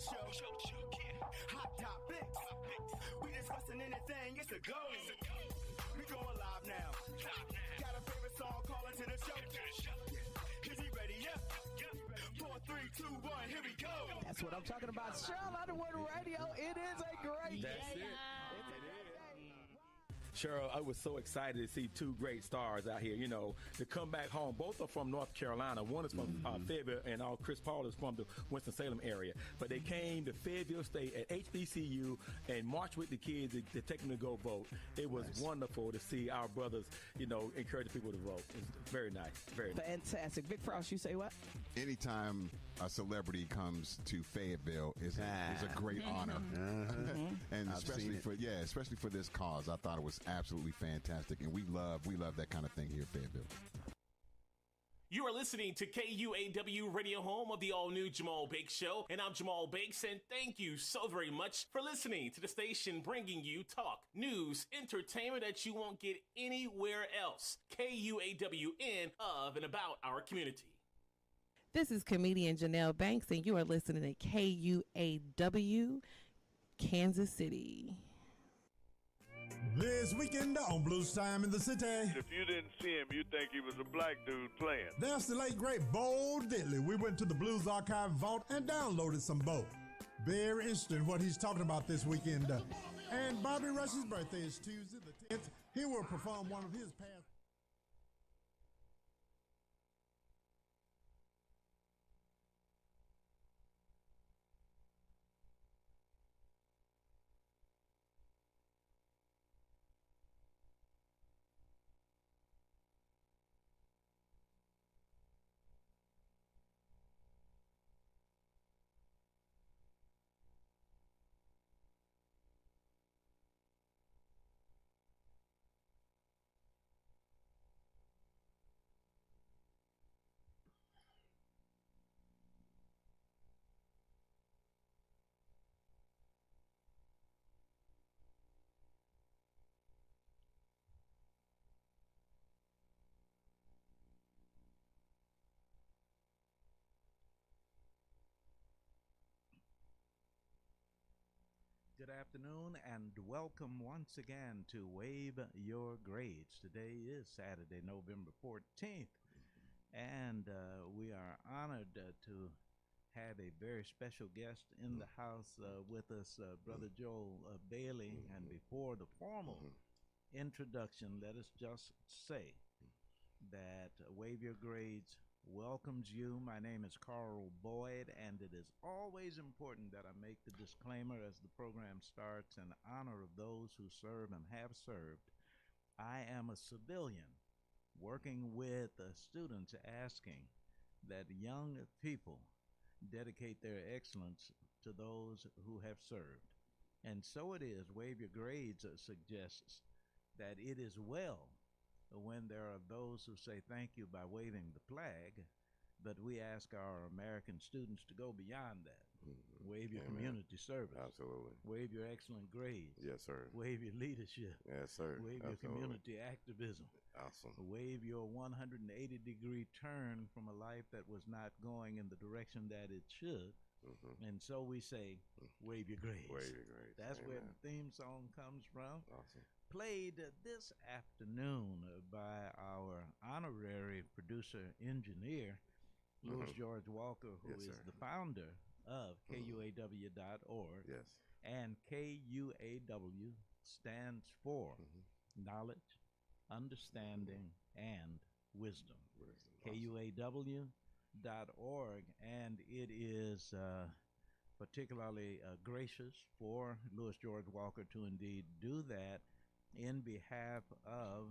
show. Hot topics. We discussing anything, it's a go. We going live now. Got a favorite song, call into the show. Is he ready? Yeah. 4, 3, 2, 1, here we go. That's what I'm talking about. Cheryl Underwood Radio. It is a great That's day. it. It's a great day. Cheryl, I was so excited to see two great stars out here, to come back home. Both are from North Carolina. One is from Fayetteville, and Chris Paul is from the Winston-Salem area. But they came to Fayetteville State at HBCU and marched with the kids to take them to go vote. It was wonderful to see our brothers, encourage people to vote. It's very nice. Very nice. Fantastic. Big Frost, you say what? Anytime a celebrity comes to Fayetteville is a great honor. And especially for this cause. I thought it was absolutely fantastic, and we love that kind of thing here in Fayetteville. You are listening to KUAW Radio, home of the all-new Jamal Bakes Show, and I'm Jamal Bakes, and thank you so very much for listening to the station bringing you talk, news, entertainment that you won't get anywhere else. KUAWN, of and about our community. This is comedian Janelle Banks, and you are listening to KUAW, Kansas City. This weekend on Blues Time in the City. If you didn't see him, you'd think he was a black dude playing. That's the late, great Bo Diddley. We went to the Blues Archive Vault and downloaded some Bo. Very interesting what he's talking about this weekend. And Bobby Rush's birthday is Tuesday the 10th. He will perform one of his past... Good afternoon and welcome once again to Wave Your Grades. Today is Saturday, November 14th, and we are honored to have a very special guest in the house with us, Brother Joel Bailey. And before the formal introduction, let us just say that Wave Your Grades welcomes you. My name is Carl Boyd, and it is always important that I make the disclaimer as the program starts in honor of those who serve and have served. I am a civilian working with students, asking that young people dedicate their excellence to those who have served. And so it is, Wave Your Grades suggests that it is well when there are those who say thank you by waving the flag, but we ask our American students to go beyond that. Wave your community service. Absolutely. Wave your excellent grades. Yes, sir. Wave your leadership. Yes, sir. Wave your community activism. Awesome. Wave your 180-degree turn from a life that was not going in the direction that it should. And so we say, wave your grades. Wave your grades. That's where the theme song comes from. Awesome. Played this afternoon by our honorary producer engineer, Louis George Walker, who is the founder of KUAW.org. Yes. And KUAW stands for knowledge, understanding, and wisdom. KUAW.org, and it is particularly gracious for Louis George Walker to indeed do that in behalf of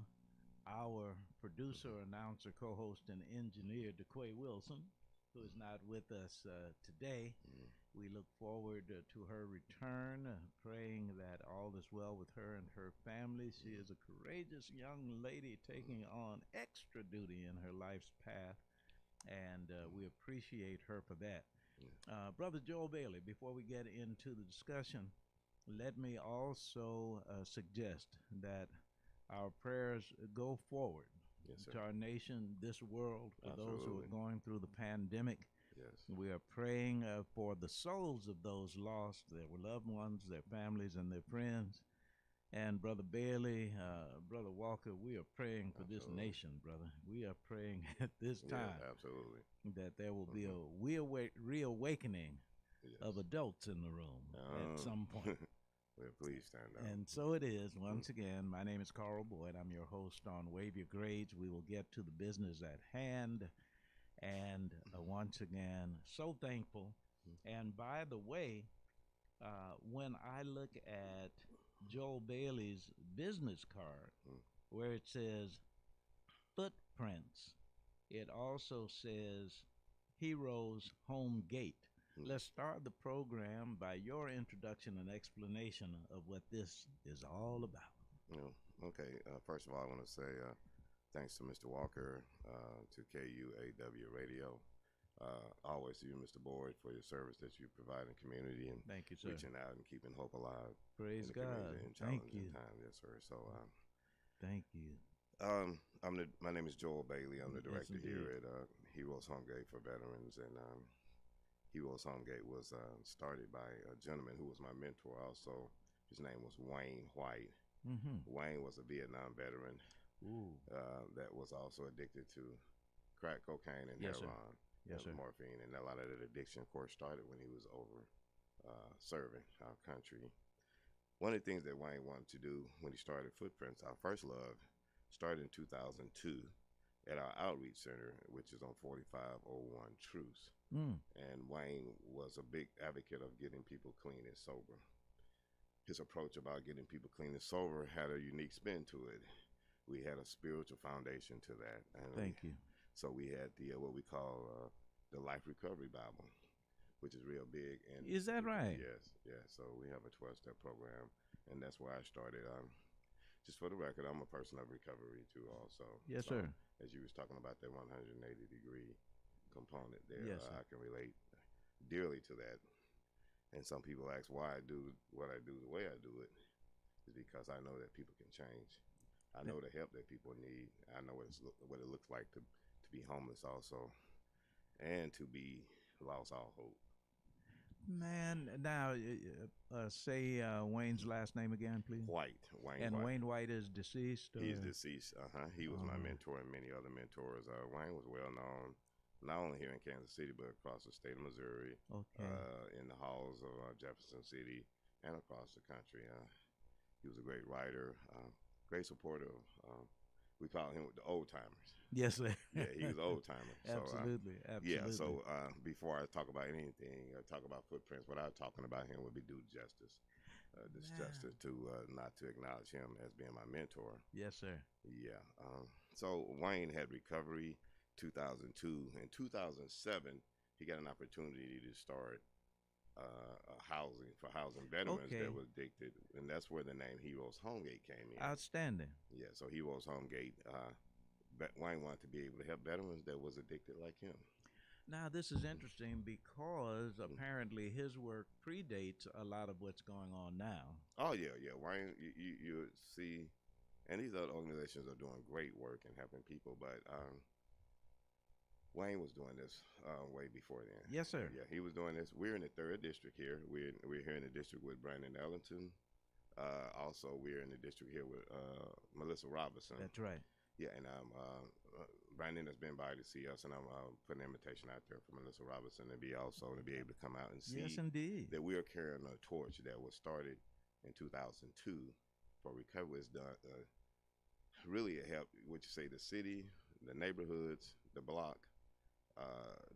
our producer, announcer, co-host, and engineer, DeQuay Wilson, who is not with us today. We look forward to her return, praying that all is well with her and her family. She is a courageous young lady taking on extra duty in her life's path, and we appreciate her for that. Brother Joel Bailey, before we get into the discussion, let me also suggest that our prayers go forward to our nation, this world, for those who are going through the pandemic. Yes. We are praying for the souls of those lost, their loved ones, their families, and their friends. And Brother Bailey, Brother Walker, we are praying for this nation, brother. We are praying at this time absolutely. that there will be a reawakening of adults in the room at some point. Well, please stand up. And so it is. Once again, my name is Carl Boyd. I'm your host on Wave Your Grades. We will get to the business at hand. And once again, so thankful. And by the way, when I look at Joel Bailey's business card, where it says Footprints, it also says Heroes Home Gate. Let's start the program by your introduction and explanation of what this is all about. Okay. First of all, I want to say thanks to Mr. Walker, to KUAW Radio. Always to you, Mr. Boyd, for your service that you provide in community and thank you, sir. Reaching out and keeping hope alive. Praise in the God. In Thank challenging you. Time. Yes, sir. So, thank you. My name is Joel Bailey. I'm the director here at Heroes Homegate for Veterans, and Heroes Homegate was started by a gentleman who was my mentor. Also, his name was Wayne White. Wayne was a Vietnam veteran that was also addicted to crack cocaine and heroin. Yes, sir. Morphine, and a lot of that addiction, of course, started when he was over serving our country. One of the things that Wayne wanted to do when he started Footprints, our first love, started in 2002 at our outreach center, which is on 4501 Truce. And Wayne was a big advocate of getting people clean and sober. His approach about getting people clean and sober had a unique spin to it. We had a spiritual foundation to that. And Thank you. So we had the what we call the Life Recovery Bible, which is real big. And is that right? Yes, yeah. So we have a 12-step program, and that's where I started. Just for the record, I'm a person of recovery too, also. Yes, so, sir. As you was talking about that 180-degree component there, yes, I can relate dearly to that. And some people ask why I do what I do the way I do it, is because I know that people can change. I know the help that people need. I know what it looks like to be homeless also, and to be lost all hope. Man, now say Wayne's last name again, please. White. Wayne White is deceased? He's deceased. He was my mentor and many other mentors. Wayne was well known, not only here in Kansas City, but across the state of Missouri, in the halls of Jefferson City, and across the country. He was a great writer, great supporter of, we call him the old timers. Yes, sir. Yeah, he was an old timer. Absolutely, absolutely. Yeah, so before I talk about anything, talk about Footprints, without talking about him would be due justice. Justice to not to acknowledge him as being my mentor. Yes, sir. Yeah. So Wayne had recovery 2002. In 2007, he got an opportunity to start housing veterans that were addicted, and that's where the name Heroes Homegate came in. Outstanding. Yeah, so Heroes Homegate, Wayne wanted to be able to help veterans that was addicted like him. Now, this is interesting because apparently his work predates a lot of what's going on now. Oh, yeah. Wayne, you see, and these other organizations are doing great work and helping people, but Wayne was doing this way before then. Yes, sir. Yeah, he was doing this. We're in the 3rd district here. We're here in the district with Brandon Ellington. Also, we're in the district here with Melissa Robinson. That's right. Yeah, and Brandon has been by to see us, and I'm putting an invitation out there for Melissa Robinson to be able to come out and see. Yes, indeed. That we are carrying a torch that was started in 2002 for recovery. It's done really help. What you say, the city, the neighborhoods, the block,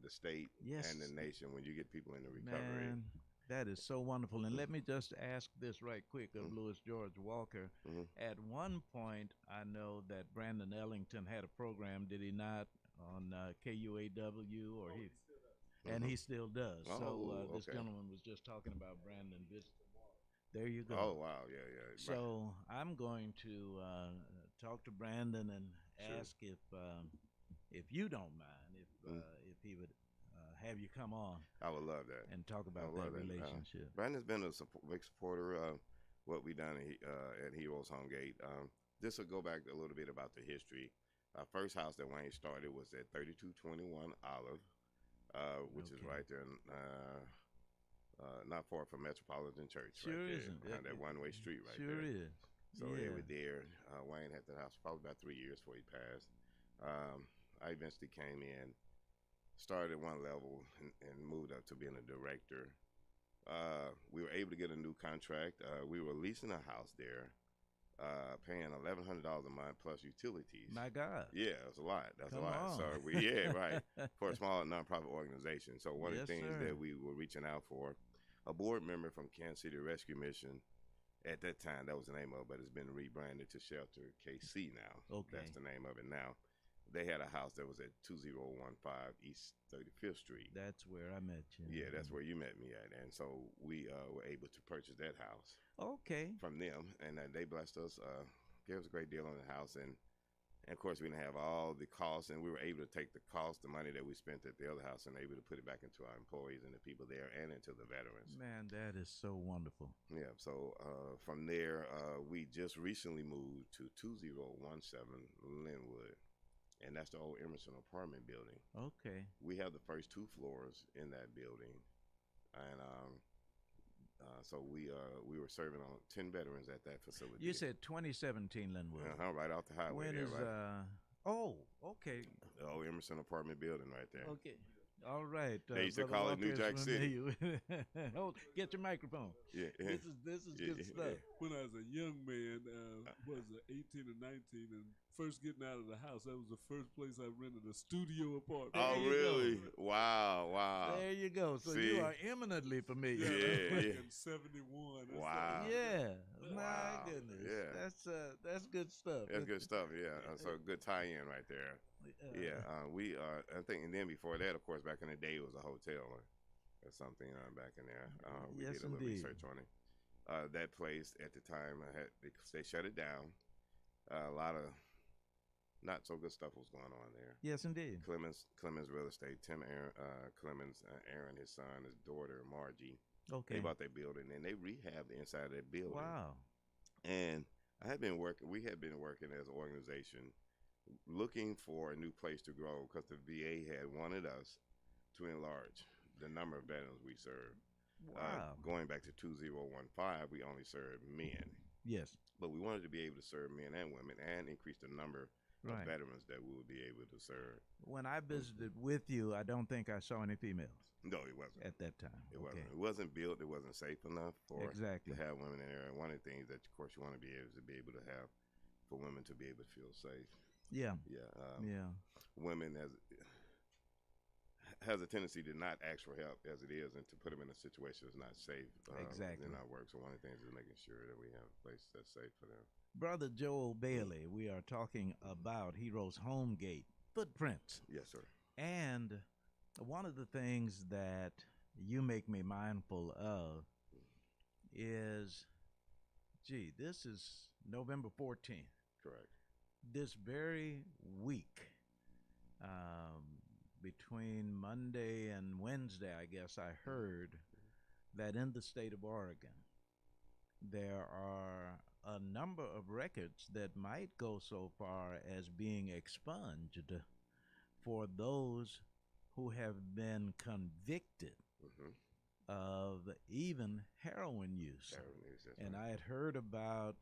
the state, and the nation. When you get people into recovery. Man, that is so wonderful. And let me just ask this right quick of Louis George Walker. At one point, I know that Brandon Ellington had a program, did he not, on KUAW? Or he still does. And he still does. This gentleman was just talking about Brandon. There you go. Oh, wow. Yeah. So I'm going to talk to Brandon and ask if you don't mind, if he would have you come on. I would love that. And talk about that relationship. Brandon's been a big supporter of what we've done at Heroes Homegate. This will go back a little bit about the history. Our first house that Wayne started was at 3221 Olive. which is Okay. right there, not far from Metropolitan Church. Sure right there, isn't. behind that one-way street right sure there. is. So yeah. they were there. Wayne had the house probably about 3 years before he passed. I eventually came in, started at one level, and moved up to being a director. We were able to get a new contract. We were leasing a house there, paying $1,100 a month plus utilities. My God. Yeah, that's a lot. That's Come a lot. on. So right, for a small nonprofit organization. So one of Yes, the things sir. that we were reaching out for, a board member from Kansas City Rescue Mission. At that time, that was the name of it, but it's been rebranded to Shelter KC now. Okay. That's the name of it now. They had a house that was at 2015 East 35th Street. That's where I met you. Yeah, that's where you met me at. And so we were able to purchase that house Okay. from them, and they blessed us, gave us a great deal on the house. And of course, we didn't have all the costs, and we were able to take the money that we spent at the other house, and able to put it back into our employees and the people there and into the veterans. Man, that is so wonderful. Yeah, so from there, we just recently moved to 2017 Linwood, and that's the old Emerson apartment building. Okay. We have the first 2 floors in that building, and so we were serving on 10 veterans at that facility. You said 2017 Linwood. Right off the highway. When there, is right? Oh, okay. The old Emerson apartment building right there. Okay. All right. They used to Brother call it New Walker Jack is City. familiar. Hold, get your microphone. Yeah, This is good stuff. When I was a young man, was 18 or 19, and first getting out of the house, that was the first place I rented a studio apartment. Oh, There you really? go. Wow. There you go. So See? you are eminently familiar. Yeah. In 71. That's Wow. Yeah. My Wow. goodness. Yeah. That's good stuff. That's good stuff. Yeah. So good tie-in right there. Yeah. We I think, and then before that, of course, back in the day, it was a hotel or something back in there. We Yes, did a little indeed. research on it. That place at the time, they shut it down. A lot of not so good stuff was going on there. Yes, indeed. Clemens Real Estate, Tim Clemens, Aaron, his son, his daughter, Margie. Okay. They bought that building and they rehabbed the inside of that building. Wow. And we had been working as an organization looking for a new place to grow because the VA had wanted us to enlarge the number of veterans we serve. Wow. Going back to 2015, we only served men. Yes. But we wanted to be able to serve men and women and increase the number Right. of veterans that we would be able to serve. When I visited with you, I don't think I saw any females No, it wasn't. at that time. It wasn't. It wasn't built. It wasn't safe enough for Exactly. to have women in there. And one of the things that, of course, you want to be able to have for women to be able to feel safe. Yeah. Yeah. Yeah. Women has a tendency to not ask for help as it is, and to put them in a situation that's not safe. Exactly. In our work. So one of the things is making sure that we have a place that's safe for them. Brother Joel Bailey, we are talking about Heroes Homegate Footprints. Yes, sir. And one of the things that you make me mindful of is, this is November 14th. Correct. This very week, between Monday and Wednesday, I guess I heard that in the state of Oregon, there are a number of records that might go so far as being expunged for those who have been convicted of even heroin use. And I had heard about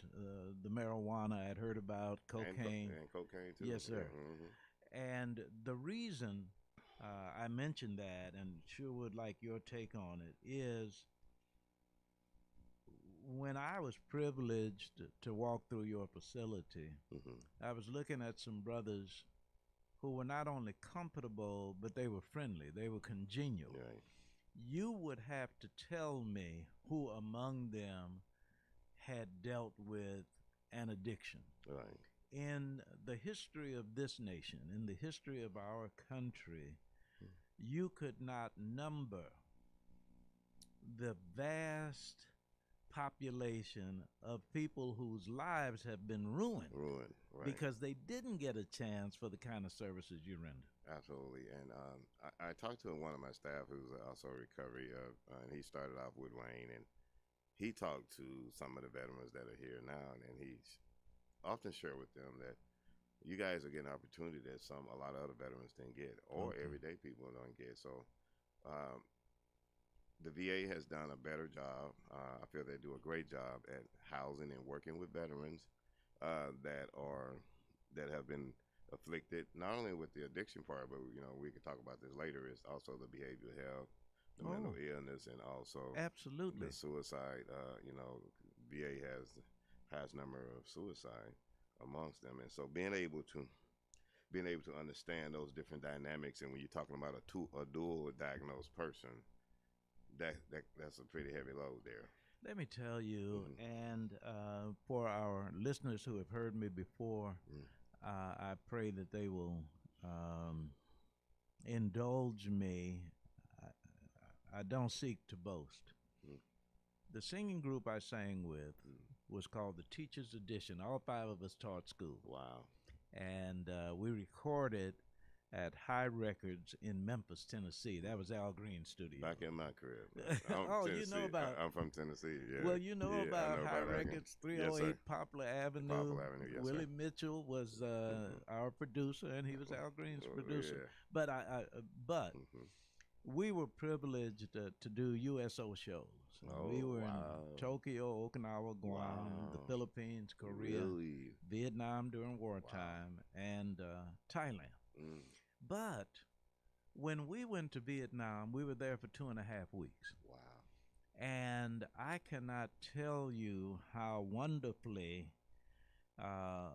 the marijuana, I had heard about cocaine. And cocaine, too. Yes, sir. Mm-hmm. And the reason I mentioned that, and sure would like your take on it, is when I was privileged to walk through your facility, I was looking at some brothers who were not only comfortable, but they were friendly. They were congenial. Right. You would have to tell me who among them had dealt with an addiction. Right. In the history of this nation, in the history of our country, you could not number the vast population of people whose lives have been ruined. Right. Because they didn't get a chance for the kind of services you render. Absolutely. And I talked to one of my staff who's also a recovery, and he started off with Wayne, and he talked to some of the veterans that are here now, and he's often share with them that you guys are getting an opportunity that a lot of other veterans didn't get, or everyday people don't get. So The VA has done a better job. I feel they do a great job at housing and working with veterans that have been afflicted not only with the addiction part, but we could talk about this later. It's also the behavioral health, the mental illness, and also absolutely the suicide. VA has the highest number of suicide amongst them, and so being able to understand those different dynamics, and when you're talking about a dual diagnosed person, that's a pretty heavy load there. Let me tell you, and for our listeners who have heard me before, I pray that they will indulge me. I don't seek to boast. The singing group I sang with was called the Teachers Edition. All 5 of us taught school. Wow. And we recorded at High Records in Memphis, Tennessee. That was Al Green's studio. Back in my crib. You know about... I'm from Tennessee, yeah. Well, you know about know High about Records, 308 yes, Poplar Avenue. Poplar Avenue, yes, Willie sir. Mitchell was our producer, and he was Al Green's producer. Yeah. But we were privileged to do USO shows. We were in Tokyo, Okinawa, Guam, the Philippines, Korea, really? Vietnam during wartime, and Thailand. But when we went to Vietnam, we were there for 2.5 weeks. Wow. And I cannot tell you how wonderfully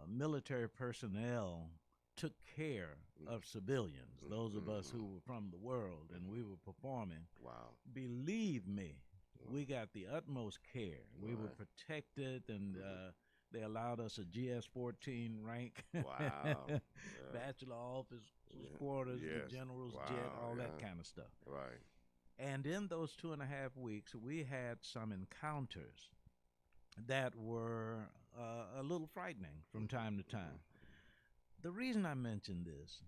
military personnel took care of civilians, those of us who were from the world and we were performing. Wow. Believe me, we got the utmost care. We were protected, and they allowed us a GS-14 rank. Wow. Bachelor office quarters, the general's jet, all that kind of stuff. Right. And in those 2.5 weeks, we had some encounters that were a little frightening from time to time. The reason I mention this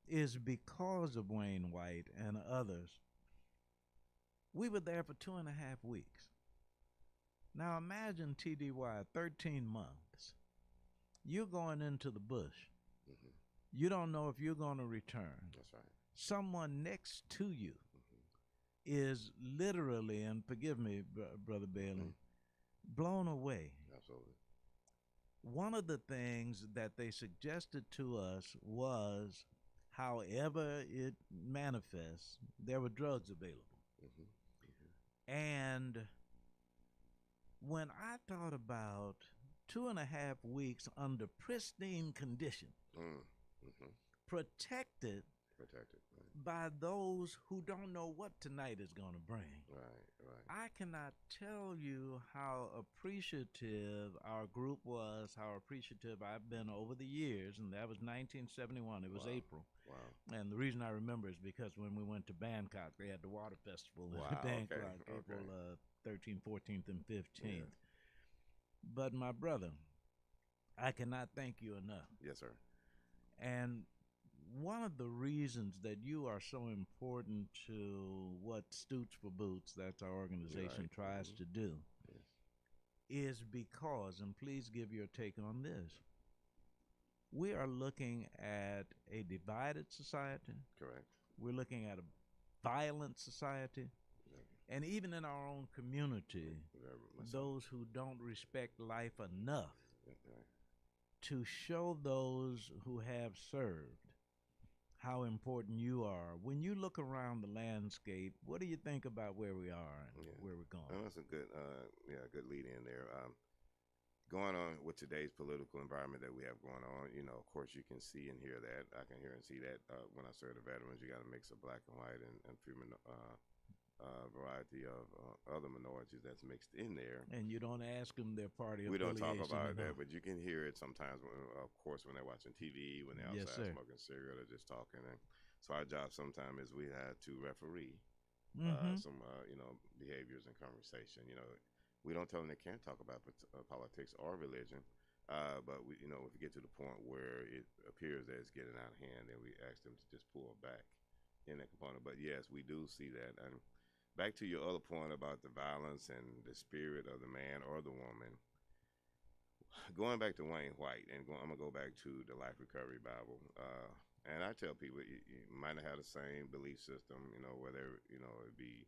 is because of Wayne White and others. We were there for 2.5 weeks. Now imagine TDY, 13 months. You're going into the bush. You don't know if you're going to return. That's right. Someone next to you is literally, and forgive me, Brother Bailey, blown away. Absolutely. One of the things that they suggested to us was, however it manifests, there were drugs available. And when I thought about 2.5 weeks under pristine condition, protected by those who don't know what tonight is going to bring. Right. I cannot tell you how appreciative our group was, how appreciative I've been over the years, and that was 1971. It was April. Wow. And the reason I remember is because when we went to Bangkok, they had the water festival in Bangkok, April 13th, 14th, and 15th. Yeah. But my brother, I cannot thank you enough. Yes, sir. And one of the reasons that you are so important to what Stoots for Boots, that's our organization, tries to do, is because, and please give your take on this, we are looking at a divided society. Correct. We're looking at a violent society. And even in our own community, those who don't respect life enough to show those who have served how important you are. When you look around the landscape, what do you think about where we are and where we're going? Well, that's a good, good lead in there. Going on with today's political environment that we have going on, of course, you can see and hear that. I can hear and see that when I serve the veterans, you got a mix of black and white and female variety of other minorities that's mixed in there. And you don't ask them their party affiliation. We don't talk about that, but you can hear it sometimes, of course, when they're watching TV, when they're outside smoking cigarette or just talking. And so our job sometimes is we have to referee some, behaviors and conversation. We don't tell them they can't talk about politics or religion, but if we get to the point where it appears that it's getting out of hand, then we ask them to just pull back in that component. But yes, we do see that. And back to your other point about the violence and the spirit of the man or the woman, going back to Wayne White, and I'm going to go back to the Life Recovery Bible. And I tell people you might not have the same belief system, whether it be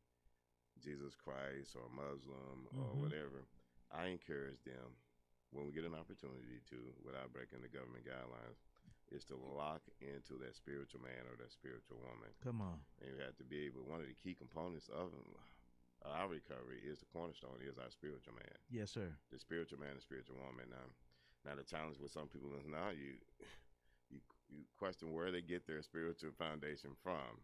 Jesus Christ or Muslim or whatever. I encourage them when we get an opportunity to, without breaking the government guidelines, is to lock into that spiritual man or that spiritual woman. Come on. And you have to be able. One of the key components of our recovery is the cornerstone is our spiritual man. Yes, sir. The spiritual man and spiritual woman. Now the challenge with some people is now you question where they get their spiritual foundation from,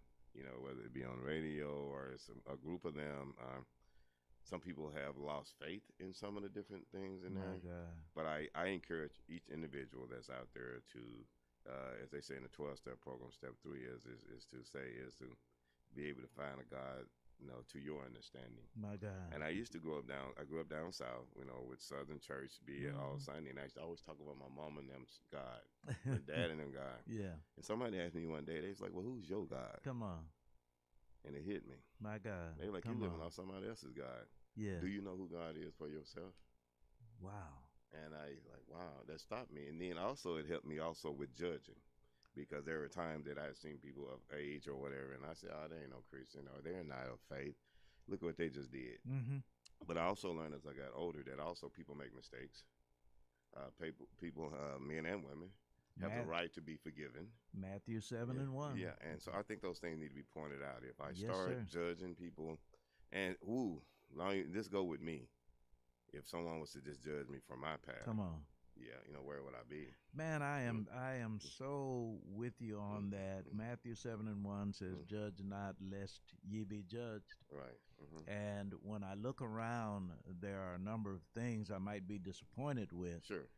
whether it be on radio or a group of them. Some people have lost faith in some of the different things in there. But I encourage each individual that's out there to, as they say in the 12-step program, step 3 is to be able to find a God, to your understanding. My God. And I grew up down south, with Southern Church, be it all Sunday. And I used to always talk about my mom and them God, my dad and them God. Yeah. And somebody asked me one day, they was like, well, who's your God? Come on. And it hit me. My God. They were like, you living off somebody else's God. Yeah. Do you know who God is for yourself? Wow. And I like, wow, that stopped me. And then also it helped me also with judging. Because there were times that I had seen people of age or whatever, and I said, oh, they ain't no Christian, or they're not of faith. Look what they just did. But I also learned as I got older that also people make mistakes. People, men and women, have the right to be forgiven. Matthew 7:1. Yeah, and so I think those things need to be pointed out. If I start judging people, and this go with me. If someone was to just judge me from my past, come on. Yeah, where would I be? Man, I am so with you on that. Matthew 7:1 says, "Judge not, lest ye be judged." Right. And when I look around, there are a number of things I might be disappointed with. Sure.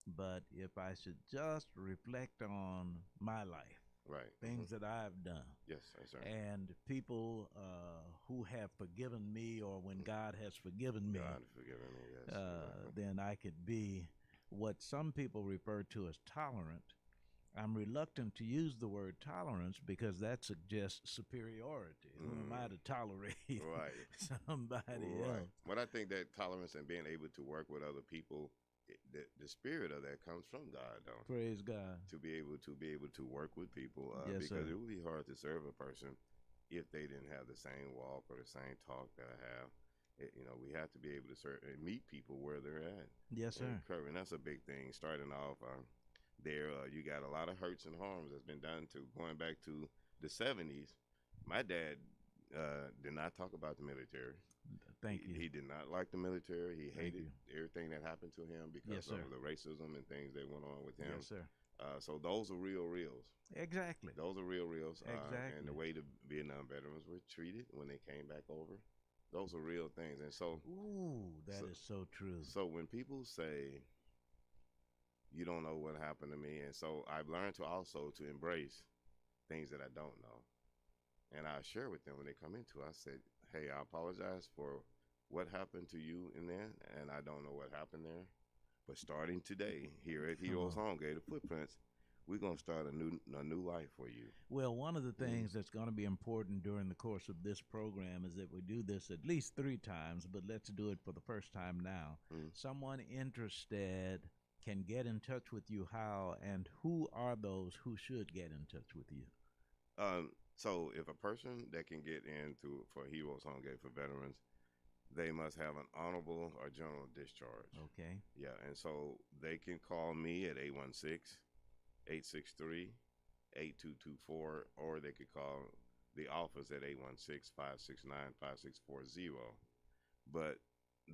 But if I should just reflect on my life, right, things that I've done, yes, sir, and people who have forgiven me, or when God has forgiven me, yes, then I could be what some people refer to as tolerant. I'm reluctant to use the word tolerance because that suggests superiority. Who am I to tolerate somebody else? But I think that tolerance and being able to work with other people, the spirit of that comes from God, though. Praise God. To be able to work with people, yes, because sir. it would be hard to serve a person if they didn't have the same walk or the same talk that I have. We have to be able to serve and meet people where they're at. Yes, sir. And that's a big thing. Starting off there, you got a lot of hurts and harms that's been done to going back to the 70s. My dad did not talk about the military. Thank you. He did not like the military. He hated everything that happened to him because of the racism and things that went on with him. Yes, sir. So those are reals. Exactly. Those are reals. Exactly. And the way the Vietnam veterans were treated when they came back over, those are real things. And so, that is so true. So when people say, you don't know what happened to me, and so I've learned to also to embrace things that I don't know. And I share with them when they come into it. I said, hey, I apologize for what happened to you in there, and I don't know what happened there. But starting today, here at Heroes Home Gate, the Footprints, we're going to start a new life for you. Well, one of the things that's going to be important during the course of this program is that we do this at least 3 times, but let's do it for the first time now. Someone interested can get in touch with you how, and who are those who should get in touch with you? So if a person that can get into for Heroes Home Gate for veterans, they must have an honorable or general discharge. Okay. Yeah, and so they can call me at 816-863-8224, or they could call the office at 816-569-5640. But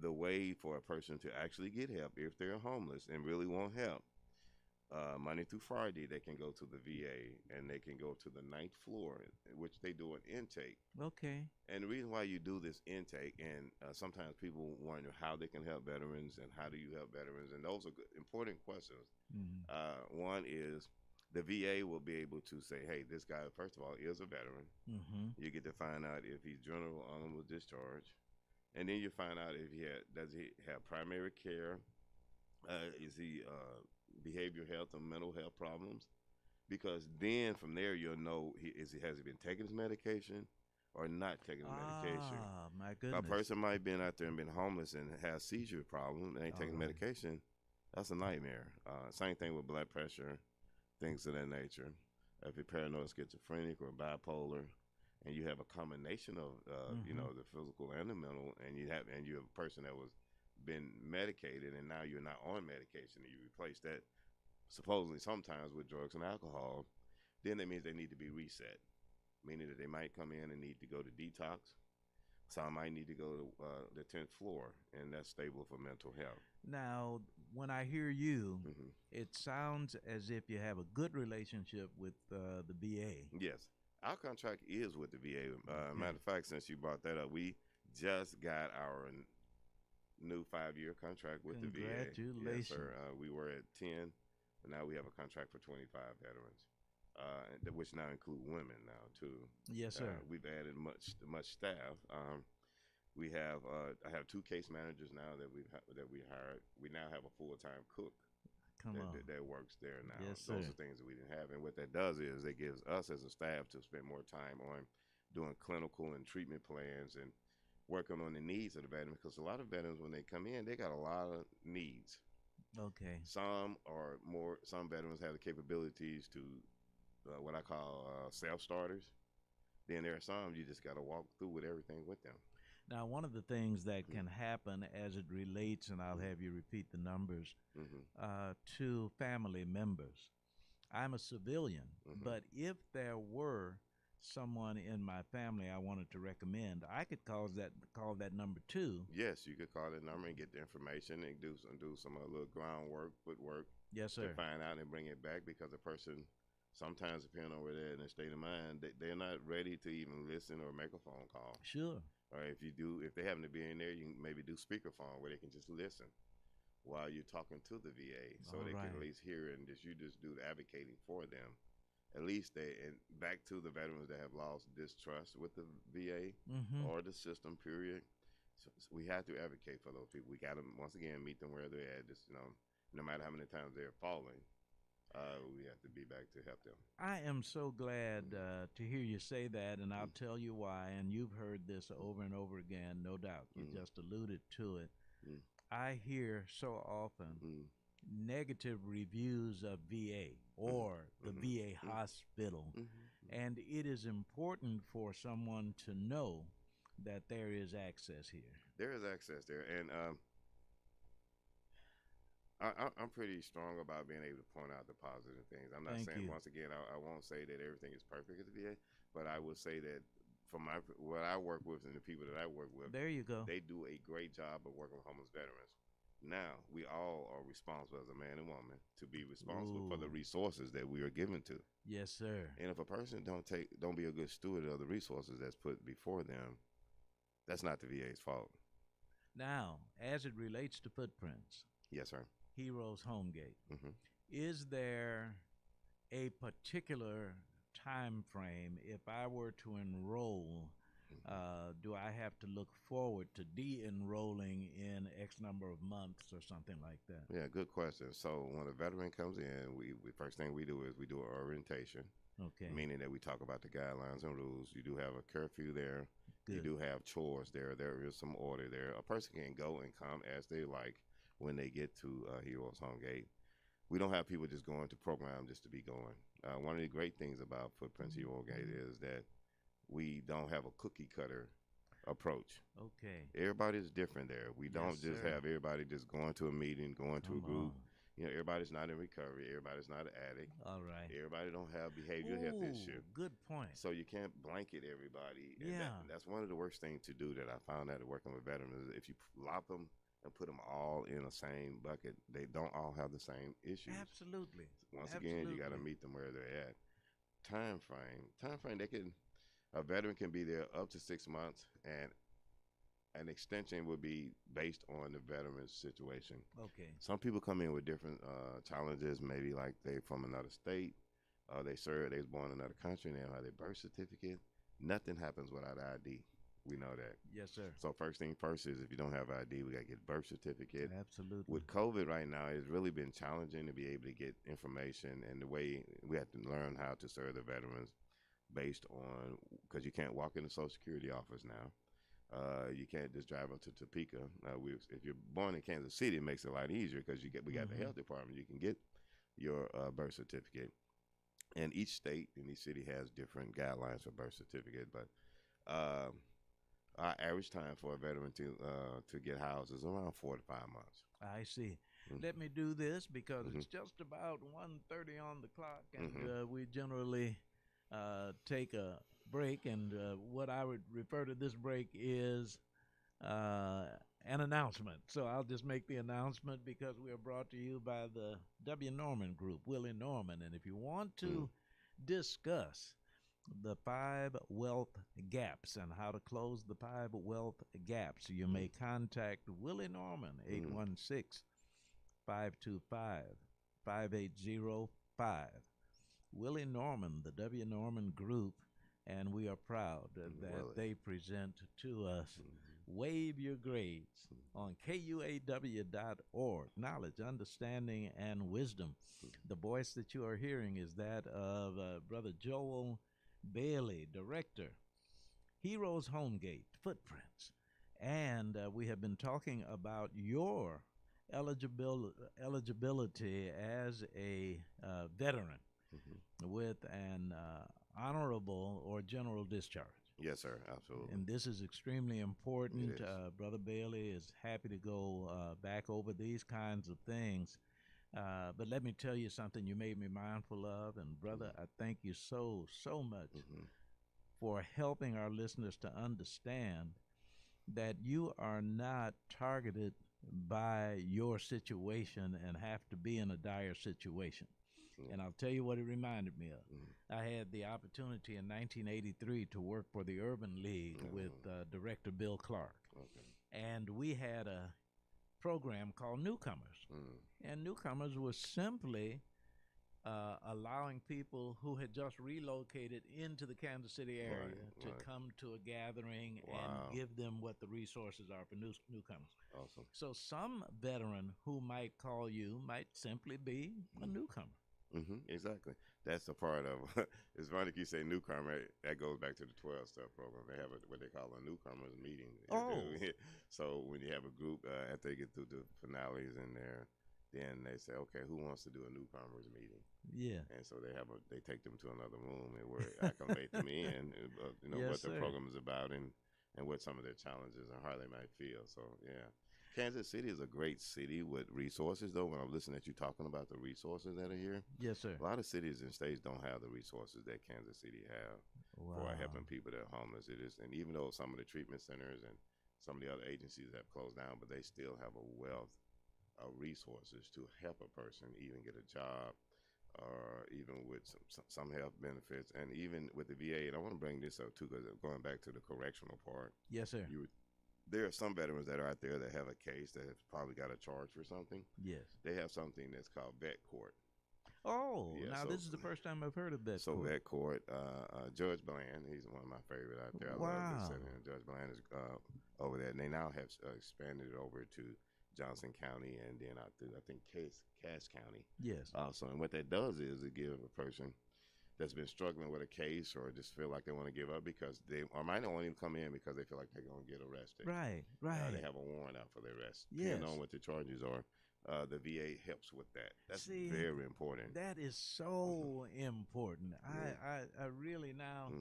the way for a person to actually get help, if they're homeless and really want help, Monday through Friday, they can go to the VA and they can go to the 9th floor, which they do an intake. Okay. And the reason why you do this intake, and sometimes people wonder how they can help veterans and how do you help veterans, and those are good, important questions. One is the VA will be able to say, hey, this guy, first of all, is a veteran. You get to find out if he's general honorable discharge. And then you find out if does he have primary care? Is he behavioral health and mental health problems? Because then from there you'll know has he been taking his medication or not taking his medication. My goodness. A person might have been out there and been homeless and has seizure problem and ain't taking medication. That's a nightmare. Same thing with blood pressure, things of that nature. if you're paranoid, schizophrenic, or bipolar, and you have a combination of you know, the physical and the mental, and you have a person that was been medicated and now you're not on medication, and you replace that supposedly sometimes with drugs and alcohol, then that means they need to be reset, meaning that they might come in and need to go to detox. Some might need to go to the 10th floor, and that's stable for mental health. Now, when I hear you, it sounds as if you have a good relationship with the VA. Yes, our contract is with the VA. Matter of fact, since you brought that up, we just got our new 5-year contract with the VA. Congratulations. Yes, sir. We were at 10, but now we have a contract for 25 veterans. Which now include women now too. Yes, sir. We've added much staff. We have I have 2 case managers now that we hired. We now have a full-time cook that works there now. Yes, sir. Those are things that we didn't have, and what that does is it gives us as a staff to spend more time on doing clinical and treatment plans and working on the needs of the veterans, because a lot of veterans, when they come in, they got a lot of needs. Okay. Some veterans have the capabilities to what I call self-starters. Then there are some you just got to walk through with everything with them. Now, one of the things that can happen as it relates, and I'll have you repeat the numbers, to family members. I'm a civilian, but if there were someone in my family I wanted to recommend, I could call that number too. Yes, you could call that number and get the information and do some little groundwork, footwork. Yes, sir. To find out and bring it back, because a person, sometimes depending on where they're in their state of mind, they're not ready to even listen or make a phone call. Sure. Or if they happen to be in there, you can maybe do speakerphone where they can just listen while you're talking to the VA, so they can at least hear, and you just do the advocating for them. At least and back to the veterans that have lost distrust with the VA or the system, period. So we have to advocate for those people. We got to, once again, meet them where they're at. Just, no matter how many times they're falling, we have to be back to help them. I am so glad to hear you say that, and I'll tell you why. And you've heard this over and over again, no doubt. You just alluded to it. I hear so often negative reviews of VA or the VA hospital, and it is important for someone to know that there is access here. There is access there, and I'm pretty strong about being able to point out the positive things. I'm not saying, once again, I won't say that everything is perfect at the VA, but I will say that from what I work with and the people that I work with, there you go, they do a great job of working with homeless veterans. Now, we all are responsible as a man and woman to be responsible for the resources that we are given to. Yes, sir. And if a person don't be a good steward of the resources that's put before them, that's not the VA's fault. Now, as it relates to footprints. Yes, sir. Heroes Homegate. Is there a particular time frame if I were to enroll? Do I have to look forward to de-enrolling in X number of months or something like that? Yeah, good question. So when a veteran comes in, we first thing we do is we do an orientation. Okay. Meaning that we talk about the guidelines and rules. You do have a curfew there. Good. You do have chores there. There is some order there. A person can go and come as they like when they get to Heroes Homegate. We don't have people just going to program just to be going. One of the great things about Footprints Heroes Homegate is that we don't have a cookie cutter approach. Okay. Everybody's different there. We don't just have everybody just going to a meeting, going to a group. Everybody's not in recovery. Everybody's not an addict. All right. Everybody don't have behavioral health issue. Good point. So you can't blanket everybody. Yeah. And that's one of the worst things to do that I found out working with veterans is if you lop them and put them all in the same bucket, they don't all have the same issues. Absolutely. Once again, you got to meet them where they're at. Time frame, a veteran can be there up to 6 months, and an extension would be based on the veteran's situation. Okay. Some people come in with different challenges, maybe like they from another state, they was born in another country, and they don't have their birth certificate. Nothing happens without ID. We know that. Yes, sir. So first thing first is if you don't have ID, we got to get birth certificate. Absolutely. With COVID right now, it's really been challenging to be able to get information, and the way we have to learn how to serve the veterans based on, because you can't walk in the Social Security office now. You can't just drive up to Topeka. If you're born in Kansas City, it makes it a lot easier because we got the health department. You can get your birth certificate. And each state and each city has different guidelines for birth certificate, but our average time for a veteran to get housed is around 4 to 5 months. I see. Let me do this because it's just about 1:30 on the clock, and we generally take a break. And what I would refer to this break is an announcement. So I'll just make the announcement because we are brought to you by the W. Norman Group, Willie Norman. And if you want to discuss the 5 wealth gaps and how to close the 5 wealth gaps, you may contact Willie Norman, 816-525-5805. Willie Norman, the W. Norman Group, and we are proud that they present to us Wave Your Grades on KUAW.org. Knowledge, understanding, and wisdom. The voice that you are hearing is that of Brother Joel Bailey, director, Heroes Homegate, Footprints. And we have been talking about your eligibility as a veteran with an honorable or general discharge. Yes, sir, absolutely. And this is extremely important. Brother Bailey is happy to go back over these kinds of things. But let me tell you something you made me mindful of. And, brother, I thank you so much for helping our listeners to understand that you are not targeted by your situation and have to be in a dire situation. And I'll tell you what it reminded me of. I had the opportunity in 1983 to work for the Urban League with Director Bill Clark. And we had a program called Newcomers. And Newcomers was simply allowing people who had just relocated into the Kansas City area to come to a gathering and give them what the resources are for newcomers. Awesome. So some veteran who might call you might simply be a newcomer. Exactly. That's a part of it's funny you say newcomer. That goes back to the 12-step program. They have what they call a newcomers meeting. So when you have a group after they get through the finales in there, then they say, okay, who wants to do a newcomers meeting? Yeah. And so they take them to another room and where acclimate them in, what the program is about and what some of their challenges and how they might feel. So yeah. Kansas City is a great city with resources, though. When I'm listening at you talking about the resources that are here, yes, sir. A lot of cities and states don't have the resources that Kansas City have for helping people that are homeless. And even though some of the treatment centers and some of the other agencies have closed down, but they still have a wealth of resources to help a person even get a job, or even with some health benefits, and even with the VA. And I want to bring this up too, because going back to the correctional part. Yes, sir. There are some veterans that are out there that have a case that has probably got a charge for something. Yes. They have something that's called vet court. Oh, now this is the first time I've heard of vet court. So vet court, Judge Bland, he's one of my favorite out there. I love listening. Judge Bland is over there, and they now have expanded it over to Johnson County, and then I think Cass County. Yes. Also, and what that does is it gives a person that's been struggling with a case or just feel like they want to give up because they might not want to even come in because they feel like they're going to get arrested. Right. They have a warrant out for their arrest. Yes. Depending on what the charges are. The VA helps with that. That's very important. That is so important. I really now,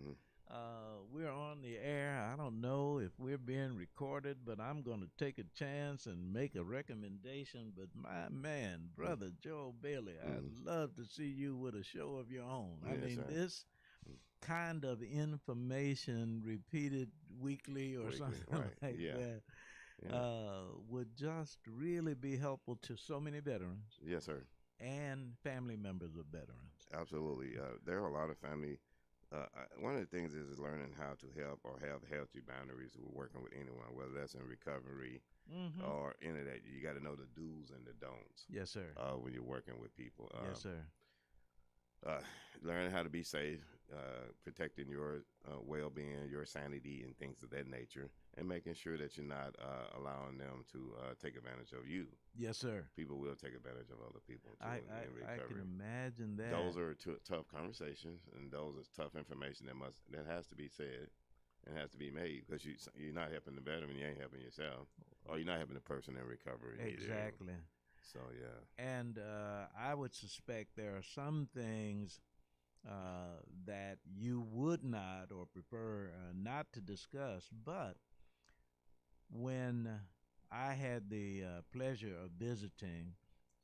we're on the air. I don't know if we're being recorded, but I'm going to take a chance and make a recommendation. But my man, Brother Joe Bailey, I'd love to see you with a show of your own. I mean, this kind of information repeated weekly or something like that. Would just really be helpful to so many veterans. Yes, sir. And family members of veterans. Absolutely. There are a lot of family. One of the things is learning how to help or have healthy boundaries with working with anyone, whether that's in recovery or into that. You got to know the do's and the don'ts. Yes, sir. When you're working with people. Yes, sir. Learning how to be safe, protecting your well-being, your sanity, and things of that nature, and making sure that you're not allowing them to take advantage of you. Yes, sir. People will take advantage of other people too in recovery. I can imagine that. Those are tough conversations, and those are tough information that has to be said and has to be made because you're not helping the veteran, you ain't helping yourself, or you're not helping the person in recovery. Exactly. So yeah. And I would suspect there are some things that you would not or prefer not to discuss. But when I had the pleasure of visiting,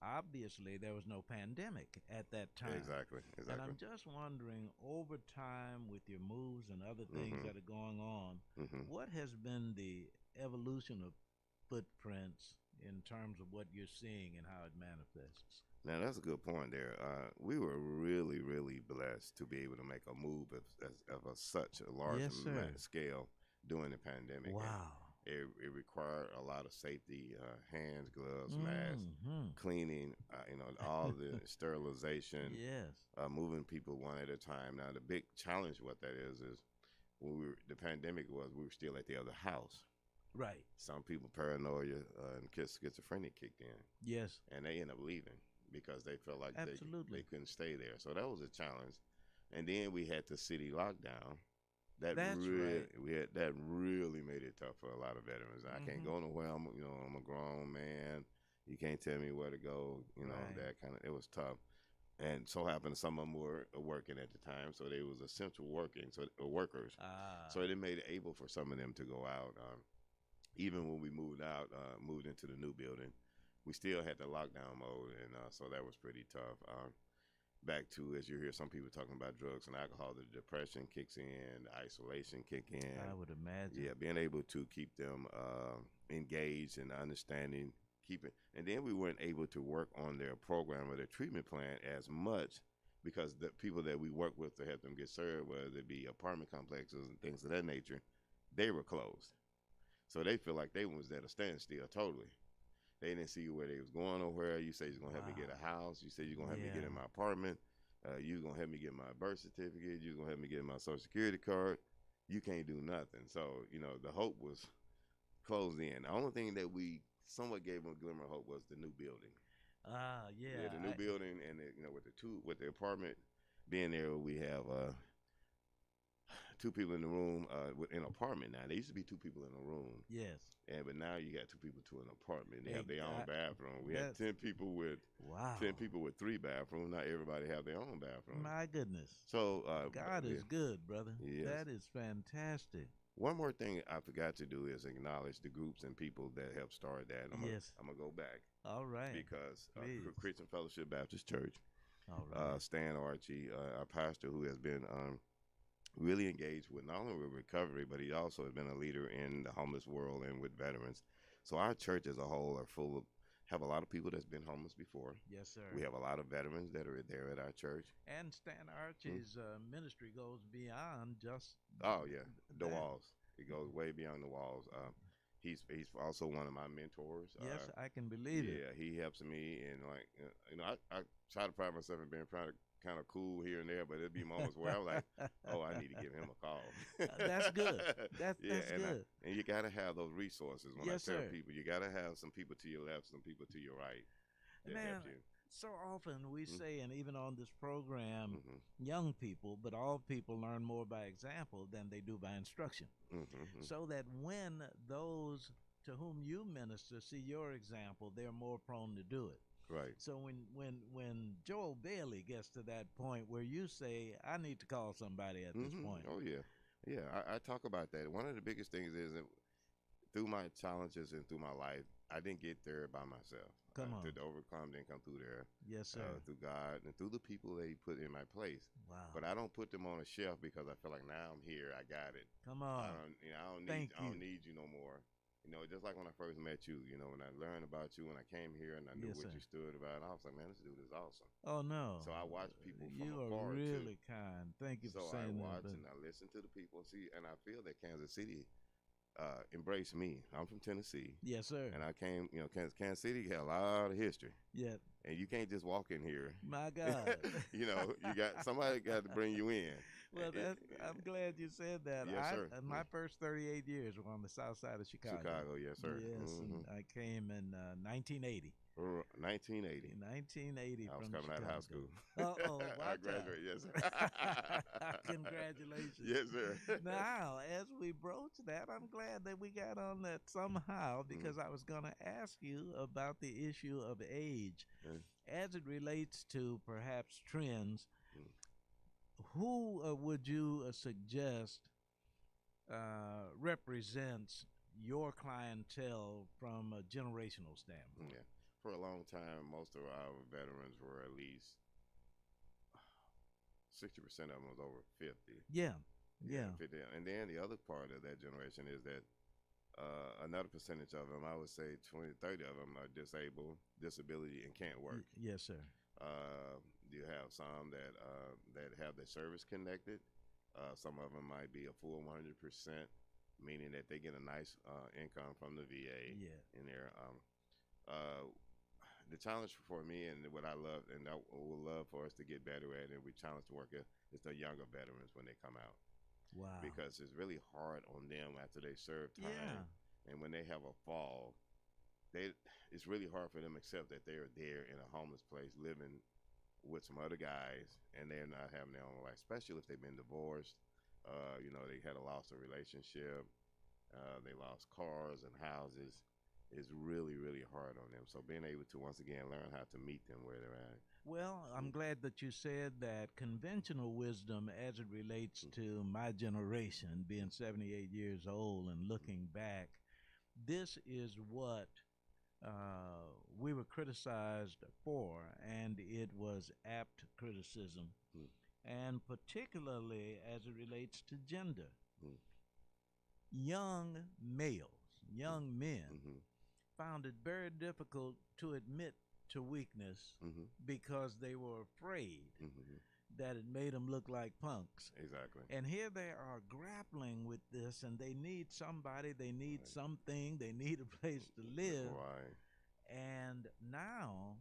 obviously there was no pandemic at that time. Exactly. And I'm just wondering, over time, with your moves and other things that are going on, what has been the evolution of footprints in terms of what you're seeing and how it manifests? Now that's a good point there. We were really, really blessed to be able to make a move of such a large scale during the pandemic. Wow. It required a lot of safety, hands, gloves, masks, cleaning, all the sterilization, moving people one at a time. Now, the big challenge, what that is when the pandemic was, we were still at the other house. Right. Some people paranoia and schizophrenic kicked in. Yes. And they ended up leaving because they felt like they couldn't stay there. So that was a challenge. And then we had the city lockdown. That really made it tough for a lot of veterans. I can't go nowhere. I'm a grown man. You can't tell me where to go. That kind of. It was tough. And so happened some of them were working at the time, so they was essential workers. So it made it able for some of them to go out. Even when we moved into the new building, we still had the lockdown mode, and so that was pretty tough. Back to, as you hear some people talking about drugs and alcohol, the depression kicks in, the isolation kick in. I would imagine. Yeah, being able to keep them engaged and understanding, and then we weren't able to work on their program or their treatment plan as much because the people that we work with to help them get served, whether it be apartment complexes and things of that nature, they were closed. So they feel like they was at a standstill totally. They didn't see where they was going or where. You say you're going to help me get a house. You say you're going to help me get in my apartment. You're going to help me get my birth certificate. You're going to help me get my social security card. You can't do nothing. So, the hope was closed in. The only thing that we somewhat gave them a glimmer of hope was the new building. Yeah, the new building, and with the apartment being there, we have two people in the room in an apartment now. There used to be two people in a room. Yes. But now you got two people to an apartment. They have their own bathroom. We had 10 people with 10 people with 3 bathrooms. Not everybody have their own bathroom. My goodness. So God is good, brother. Yes. That is fantastic. One more thing I forgot to do is acknowledge the groups and people that helped start that. I'm gonna go back. All right. Because Christian Fellowship Baptist Church. All right. Stan Archie, our pastor, who has been really engaged with not only with recovery, but he also has been a leader in the homeless world and with veterans. So our church as a whole have a lot of people that's been homeless before. Yes, sir. We have a lot of veterans that are there at our church. And Stan Archie's ministry goes beyond just the walls. It goes way beyond the walls. He's also one of my mentors. Yes, I can believe it. Yeah, he helps me, and I try to pride myself in being kind of cool here and there, but there'd be moments where I'm like, oh, I need to give him a call. That's good. That's good. And you got to have those resources. When I tell people, you got to have some people to your left, some people to your right that help you. So often we say, and even on this program, young people, but all people learn more by example than they do by instruction. So that when those to whom you minister see your example, they're more prone to do it. Right. So when Joel Bailey gets to that point where you say, I need to call somebody at this point. Oh, yeah. Yeah, I talk about that. One of the biggest things is that through my challenges and through my life, I didn't get there by myself. Come on. To overcome, didn't come through there. Yes, sir. Through God and through the people that he put in my place. Wow. But I don't put them on a shelf because I feel like now I'm here, I got it. Come on. I don't need you no more. Just like when I first met you, when I learned about you, when I came here and I knew what you stood about, I was like, man, this dude is awesome. Oh, no. So I watch people from you afar, are really too. kind. Thank you for saying that. So I watch and I listen to the people, and I feel that Kansas City embraced me. I'm from Tennessee. Yes, sir. And I came, Kansas City had a lot of history. Yeah. And you can't just walk in here. My God. You got somebody got to bring you in. Well, I'm glad you said that. Yes, sir. My first 38 years were on the south side of Chicago. Yes, sir. Yes, and I came in 1980. 1980. 1980. I was coming out of high school. I graduated, yes, sir. Congratulations. Yes, sir. Now, as we broach that, I'm glad that we got on that somehow because I was going to ask you about the issue of age as it relates to perhaps trends. who would you suggest represents your clientele from a generational standpoint? Yeah. For a long time, most of our veterans were at least 60% of them was over 50. Yeah. 50. And then the other part of that generation is that another percentage of them, I would say 20, 30 of them are disabled, disability, and can't work. Yes, sir. You have some that have their service connected. Some of them might be a full 100%, meaning that they get a nice income from the VA. Yeah. In there. The challenge for me and what I love and I would love for us to get better at, and we challenge the worker, is the younger veterans when they come out. Wow. Because it's really hard on them after they serve time. Yeah. And when they have a fall, it's really hard for them to accept that they're there in a homeless place living with some other guys and they're not having their own life, especially if they've been divorced. They had lost a relationship. They lost cars and houses. Is really, really hard on them. So being able to, once again, learn how to meet them where they're at. Well, I'm glad that you said that conventional wisdom as it relates to my generation, being 78 years old and looking back, this is what we were criticized for, and it was apt criticism, and particularly as it relates to gender. Young males, young men, found it very difficult to admit to weakness because they were afraid that it made them look like punks. Exactly. And here they are grappling with this, and they need somebody, they need something, they need a place to live. Right. And now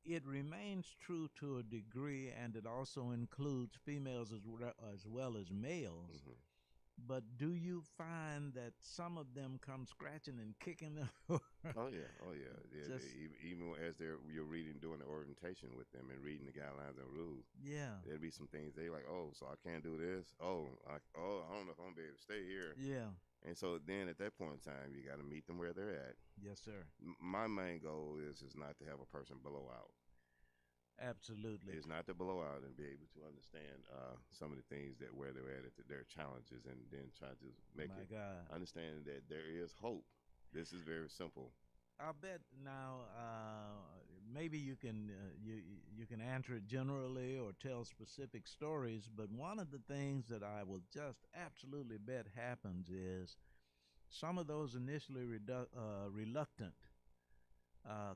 it remains true to a degree, and it also includes females as well as males. But do you find that some of them come scratching and kicking them? Oh yeah. Even as you're reading, doing the orientation with them and reading the guidelines and rules. Yeah. There'll be some things they like. Oh, so I can't do this. I don't know if I'm gonna be able to stay here. Yeah. And so then at that point in time, you got to meet them where they're at. Yes, sir. My main goal is not to have a person blow out. Absolutely. It's not to blow out and be able to understand some of the things that where they're at their challenges, and then try to make understand that there is hope. This is very simple. I'll bet now maybe you can answer it generally or tell specific stories, but one of the things that I will just absolutely bet happens is some of those initially reluctant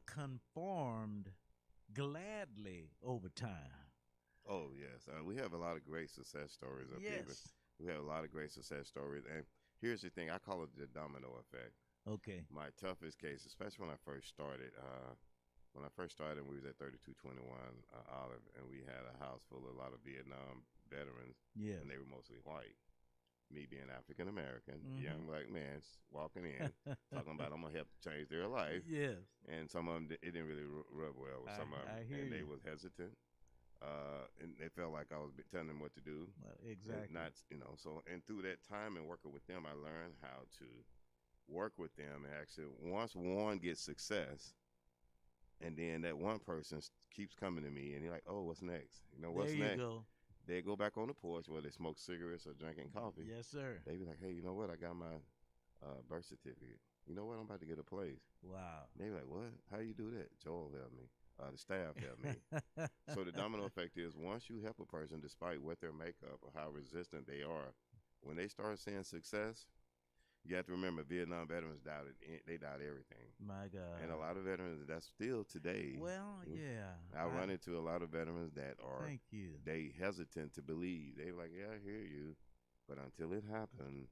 conformed gladly over time. Oh yes, we have a lot of great success stories up here. We have a lot of great success stories, and here's the thing: I call it the domino effect. Okay. My toughest case, especially when I first started, we was at 3221 Olive, and we had a house full of a lot of Vietnam veterans, and they were mostly white. Me being African American, young black man walking in, talking about I'm gonna help change their life. Yes. And some of them, it didn't really rub well with some of them, and they was hesitant, and they felt like I was telling them what to do. Well, exactly. Not, so and through that time and working with them, I learned how to work with them. And actually, once one gets success, and then that one person keeps coming to me, and you're like, oh, what's next? What's there you next? Go. They go back on the porch where they smoke cigarettes or drinking coffee. Yes, sir. They be like, hey, you know what? I got my birth certificate. You know what? I'm about to get a place. Wow. They be like, what? How you do that? Joel helped me. The staff helped me. So the domino effect is once you help a person, despite what their makeup or how resistant they are, when they start seeing success, you have to remember Vietnam veterans doubted everything. My God. And a lot of veterans, that's still today. Well, yeah. I run into a lot of veterans that are Thank you. They hesitant to believe. They're like, yeah, I hear you. But until it happened.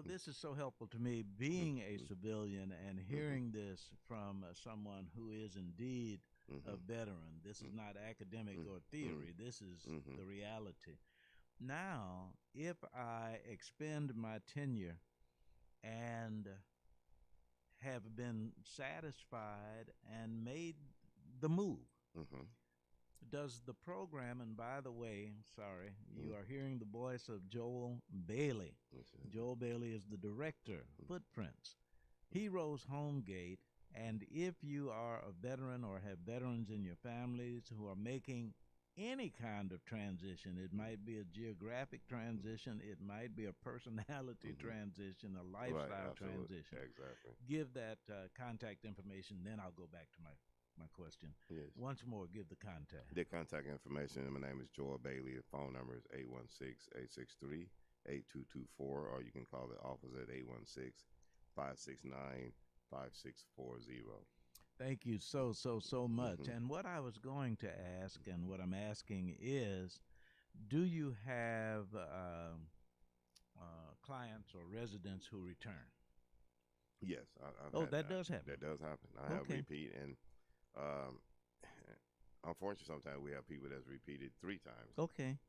This is so helpful to me, being a civilian and hearing this from someone who is indeed a veteran. This is not academic or theory. This is the reality. Now, if I expend my tenure and have been satisfied and made the move, does the program, and by the way, sorry, you are hearing the voice of Joel Bailey. Joel Bailey is the director, Footprints, Heroes Homegate, and if you are a veteran or have veterans in your families who are making any kind of transition. It might be a geographic transition. It might be a personality transition, a lifestyle transition. Exactly. Give that contact information, then I'll go back to my question. Yes. Once more, give the contact. The contact information, my name is Joel Bailey. The phone number is 816-863-8224, or you can call the office at 816-569-5640. Thank you so much. And what I was going to ask, and what I'm asking is, do you have clients or residents who return? Yes. That does happen. That does happen. I have repeat, and unfortunately, sometimes we have people that's repeated 3 times. Okay.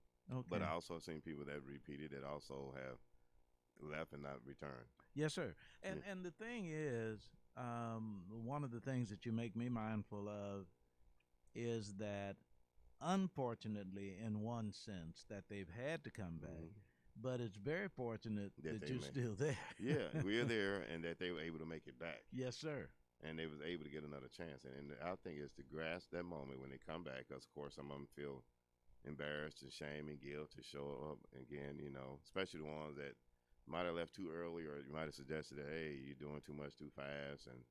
But I also seen people that repeated that also have left and not returned. Yes, sir. And the thing is, one of the things that you make me mindful of is that, unfortunately, in one sense, that they've had to come back, but it's very fortunate that you're still there. Yeah, we're there, and that they were able to make it back. Yes, sir. And they was able to get another chance. And our thing is to grasp that moment when they come back, because, of course, some of them feel embarrassed and shame and guilt to show up again, especially the ones that might have left too early, or you might have suggested that, hey, you're doing too much too fast, and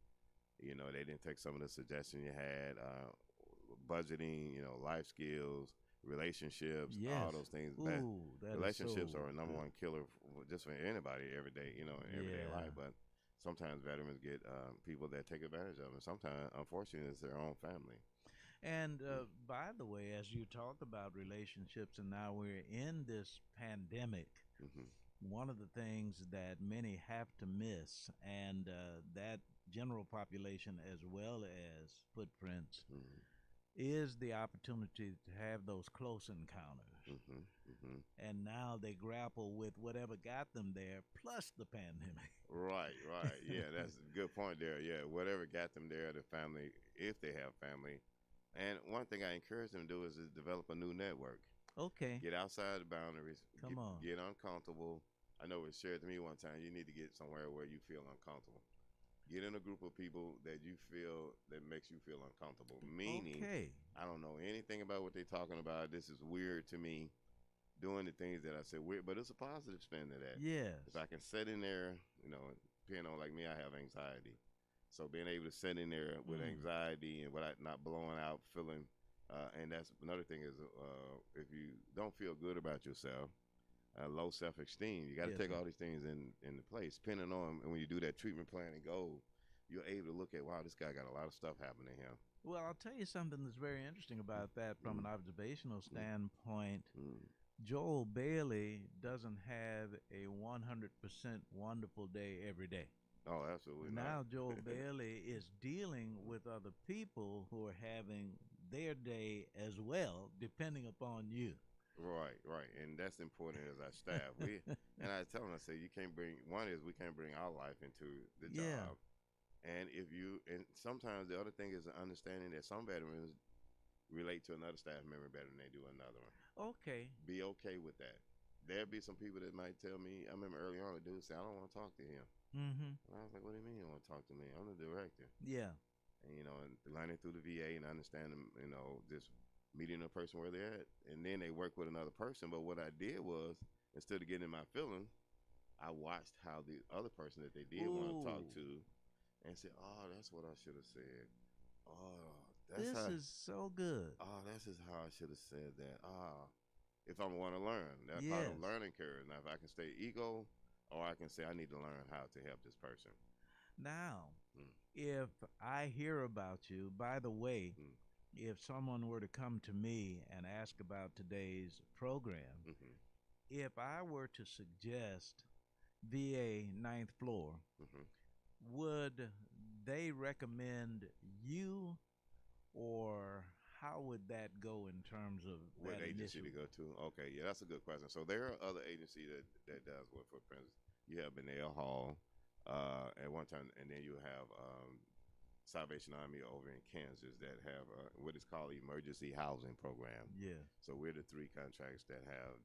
they didn't take some of the suggestions you had, budgeting, life skills, relationships, all those things. Relationships are a number one killer just for anybody every day, in everyday life. But sometimes veterans get people that take advantage of them. Sometimes, unfortunately, it's their own family. And by the way, as you talk about relationships, and now we're in this pandemic, one of the things that many have to miss, and that general population as well as footprints, is the opportunity to have those close encounters. And now they grapple with whatever got them there, plus the pandemic. Right. Yeah, that's a good point there. Yeah, whatever got them there, the family, if they have family. And one thing I encourage them to do is develop a new network. Okay. Get outside the boundaries. Come on. Get uncomfortable. I know it was shared to me one time, you need to get somewhere where you feel uncomfortable. Get in a group of people that you feel that makes you feel uncomfortable. Meaning, I don't know anything about what they're talking about. This is weird to me. Doing the things that I said weird, but it's a positive spin to that. Yes. If I can sit in there, depending on, like me, I have anxiety. So being able to sit in there with anxiety and without not blowing out, feeling, and that's another thing is if you don't feel good about yourself, low self-esteem, you got to take all these things into place. Depending on, and when you do that treatment plan and goal, you're able to look at, wow, this guy got a lot of stuff happening to him. Well, I'll tell you something that's very interesting about that from an observational standpoint. Joel Bailey doesn't have a 100% wonderful day every day. Oh, absolutely now not. Joel Bailey is dealing with other people who are having their day as well, depending upon you. Right, and that's important as our staff. And I tell them, I say, we can't bring our life into the job. And sometimes the other thing is the understanding that some veterans relate to another staff member better than they do another one. Okay. Be okay with that. There'll be some people that might tell me, I remember early on, a dude said, I don't want to talk to him. And I was like, what do you mean you don't want to talk to me? I'm the director. Yeah. And, and learning through the VA and understanding, just meeting a person where they're at. And then they work with another person. But what I did was, instead of getting in my feelings, I watched how the other person that they did want to talk to and said, oh, that's what I should have said. Oh, this is so good. Oh, this is how I should have said that. If I want to learn, that's part of learning curve. Now, if I can stay ego, or I can say I need to learn how to help this person. Now, if I hear about you, by the way, if someone were to come to me and ask about today's program, if I were to suggest VA 9th floor, would they recommend you, or how would that go in terms of what that agency to go to? Okay, yeah, that's a good question. So there are other agencies that does what footprints. You have Benel Hall at one time, and then you have Salvation Army over in Kansas that have what is called emergency housing program. Yeah. So we're the 3 contracts that have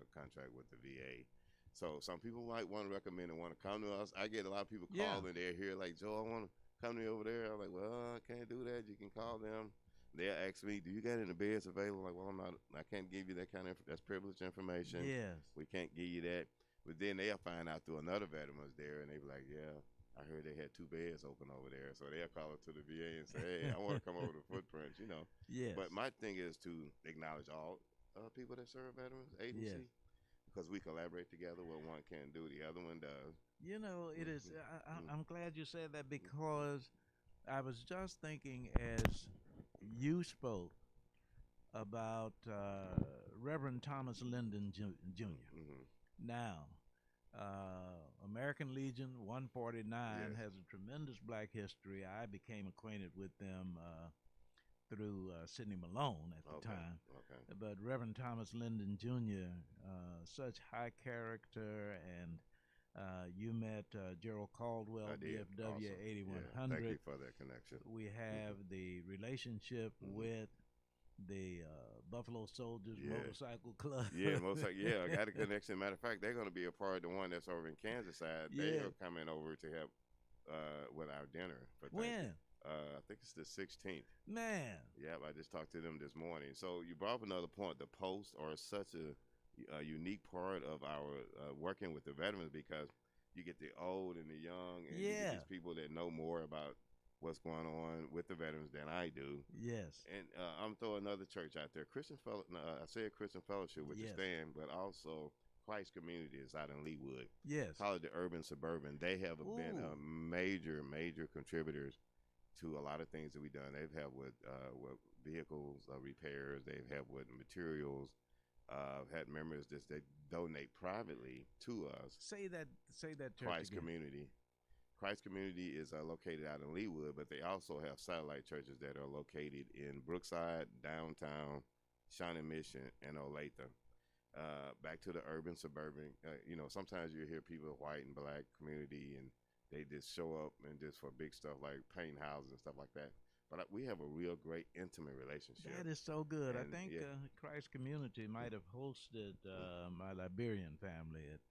contract with the VA. So some people might want to recommend and want to come to us. I get a lot of people calling. They're here like, Joe, I want to come to me over there. I'm like, well, I can't do that. You can call them. they'll ask me, "Do you got any beds available?" Like, well, I can't give you that kind of that's privileged information. Yes. We can't give you that. But then they'll find out through another veteran was there, and they be like, "Yeah, I heard they had 2 beds open over there." So they'll call up to the VA and say, "Hey, I want to come over to Footprints," Yes. But my thing is to acknowledge all people that serve veterans agency. Yes. Because we collaborate together. What one can't do, the other one does. It is. I'm glad you said that because I was just thinking as you spoke about Reverend Thomas Linden Jr. Now, American Legion 149 has a tremendous black history. I became acquainted with them through Sidney Malone at the time. Okay. But Reverend Thomas Linden Jr., such high character, and you met Gerald Caldwell, DFW Awesome. 8100. Thank you for that connection. We have the relationship with the Buffalo Soldiers Motorcycle Club. I got a connection. Matter of fact, they're going to be a part of the one that's over in Kansas side. They are coming over to help with our dinner. When? I think it's the 16th. Man. Yeah, I just talked to them this morning. So you brought up another point. The posts are such a unique part of our working with the veterans because you get the old and the young, and you get these people that know more about what's going on with the veterans than I do. Yes. And I'm throwing another church out there. I said Christian Fellowship, which is stand, but also Christ Community is out in Leawood. Yes. Call it the Urban Suburban. They have been major contributors to a lot of things that we've done. They've helped with vehicles repairs. They've helped with materials. Had members that donate privately to us. Say that church Christ again. Community. Christ Community is located out in Leawood, but they also have satellite churches that are located in Brookside, downtown, Shawnee Mission, and Olathe. Back to the urban, suburban. Sometimes you hear people white and black community, and they just show up and just for big stuff like paint houses and stuff like that. But we have a real great intimate relationship. That is so good. And, I think Christ Community might have hosted my Liberian family at